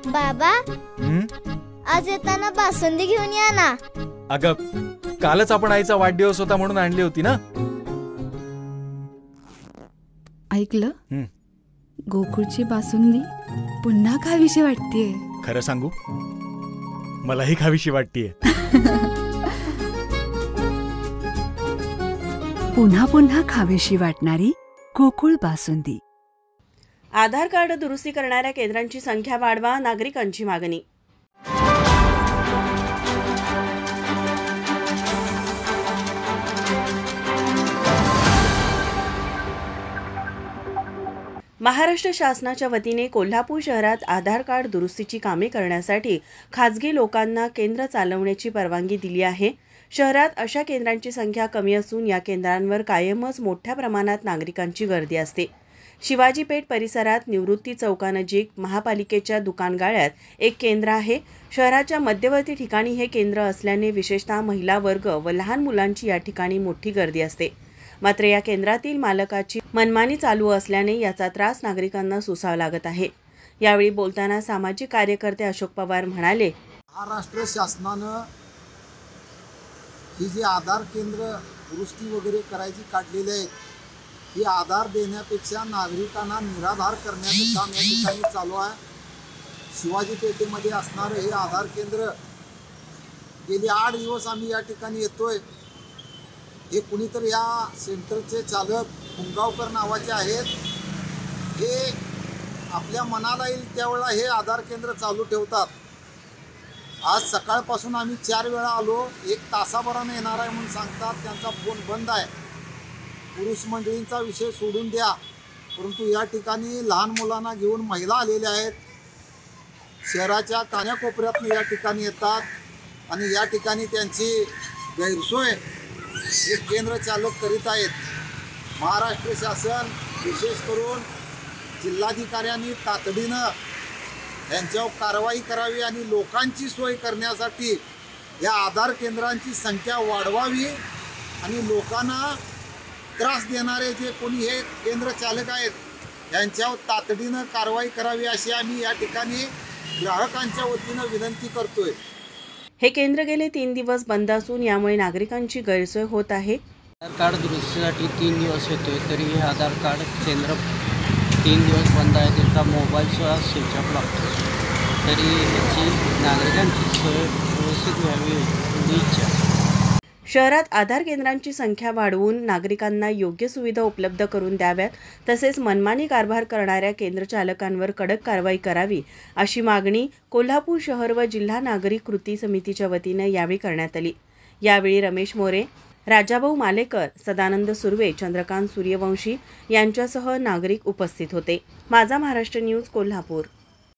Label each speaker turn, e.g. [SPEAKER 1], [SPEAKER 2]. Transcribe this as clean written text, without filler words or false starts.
[SPEAKER 1] बाबा, आज येताना बासुंदी घेऊन या ना.
[SPEAKER 2] अगं, कालच आपण आईचा वाढदिवस होता म्हणून आणली होती ना.
[SPEAKER 3] ऐकलं, गोकुळची बासुंदी पुन्हा खावीशी वाटतेय.
[SPEAKER 2] खरं सांगू, मलाही खावीशी वाटतेय.
[SPEAKER 3] पुन्हा पुन्हा खावीशी वाटणारी गोकुळ बासुंदी.
[SPEAKER 4] आधार कार्ड दुरुस्ती करणाऱ्या केंद्रांची संख्या वाढवा, नागरिकांची मागणी. महाराष्ट्र शासनाच्या वतीने कोल्हापूर शहरात आधार कार्ड दुरुस्तीची कामे करण्यासाठी खाजगी लोकांना केंद्र चालवण्याची परवानगी दिली आहे. शहरात अशा केंद्रांची संख्या कमी असून या केंद्रांवर कायमच मोठ्या प्रमाणात नागरिकांची गर्दी असते. शिवाजी पेठ परिसरात निवृत्ती चौकानजीक महापालिकेच्या दुकानगाळ्यात एक केंद्र आहे. शहराच्या मध्यवर्ती ठिकाणी हे केंद्र असल्याने विशेषतः महिला वर्ग व लहान मुलांची या ठिकाणी मोठी गर्दी असते. मात्र या केंद्रातील मालकाची मनमानी चालू असल्याने याचा त्रास नागरिकांना सोसावा लागत आहे. यावेळी बोलताना सामाजिक कार्यकर्ते अशोक पवार म्हणाले,
[SPEAKER 5] महाराष्ट्र शासनानं ही जी आधार केंद्र दुरुस्ती वगैरे करायची काढलेली आहे, ही आधार देण्यापेक्षा नागरिकांना निराधार करण्याचं काम या ठिकाणी चालू आहे. शिवाजी पेठेमध्ये असणारं हे आधार केंद्र गेली 8 दिवस आम्ही या ठिकाणी येतोय. हे कुणीतरी या सेंटरचे चालक कुंगावकर नावाचे आहेत. हे आपल्या मनाला येईल त्यावेळेला हे आधार केंद्र चालू ठेवतात. आज सकाळपासून आम्ही 4 वेळा आलो. 1 तासाभराने येणार आहे म्हणून सांगतात. त्यांचा फोन बंद आहे. पुरुष मंडळींचा विषय सोडून द्या, परंतु या ठिकाणी लहान मुलांना घेऊन महिला आलेल्या आहेत. शहराच्या कान्याकोपऱ्यातून या ठिकाणी येतात आणि या ठिकाणी त्यांची गैरसोय हे केंद्र चालक करीत आहेत. महाराष्ट्र शासन विशेष करून जिल्हाधिकाऱ्यांनी तातडीनं यांच्यावर कारवाई करावी आणि लोकांची सोय करण्यासाठी या आधार केंद्रांची संख्या वाढवावी आणि लोकांना त्रास देणारे जे कोणी हे केंद्र चालक आहेत यांच्यावर तातडीनं कारवाई करावी अशी आम्ही या ठिकाणी ग्राहकांच्या वतीनं विनंती करतोय.
[SPEAKER 4] हे केंद्र गेले 3 दिवस बंद असून यामुळे नागरिकांची गैरसोय होत आहे.
[SPEAKER 6] आधार कार्ड दुरुस्तीसाठी 3 दिवस येतोय, तरी हे आधार कार्ड केंद्र 3 दिवस बंद आहे. त्याचा मोबाईलसुद्धा स्विच ऑफ लागतो. तरी ह्याची नागरिकांची सोय व्यवस्थित व्हावी ही इच्छा.
[SPEAKER 4] शहरात आधार केंद्रांची संख्या वाढवून नागरिकांना योग्य सुविधा उपलब्ध करून द्याव्यात, तसेच मनमानी कारभार करणाऱ्या केंद्र चालकांवर कडक कारवाई करावी अशी मागणी कोल्हापूर शहर व जिल्हा नागरिक कृती समितीच्या वतीने यावेळी करण्यात आली. यावेळी रमेश मोरे, राजाभाऊ मालेकर, सदानंद सुर्वे, चंद्रकांत सूर्यवंशी यांच्यासह नागरिक उपस्थित होते. माझा महाराष्ट्र न्यूज कोल्हापूर.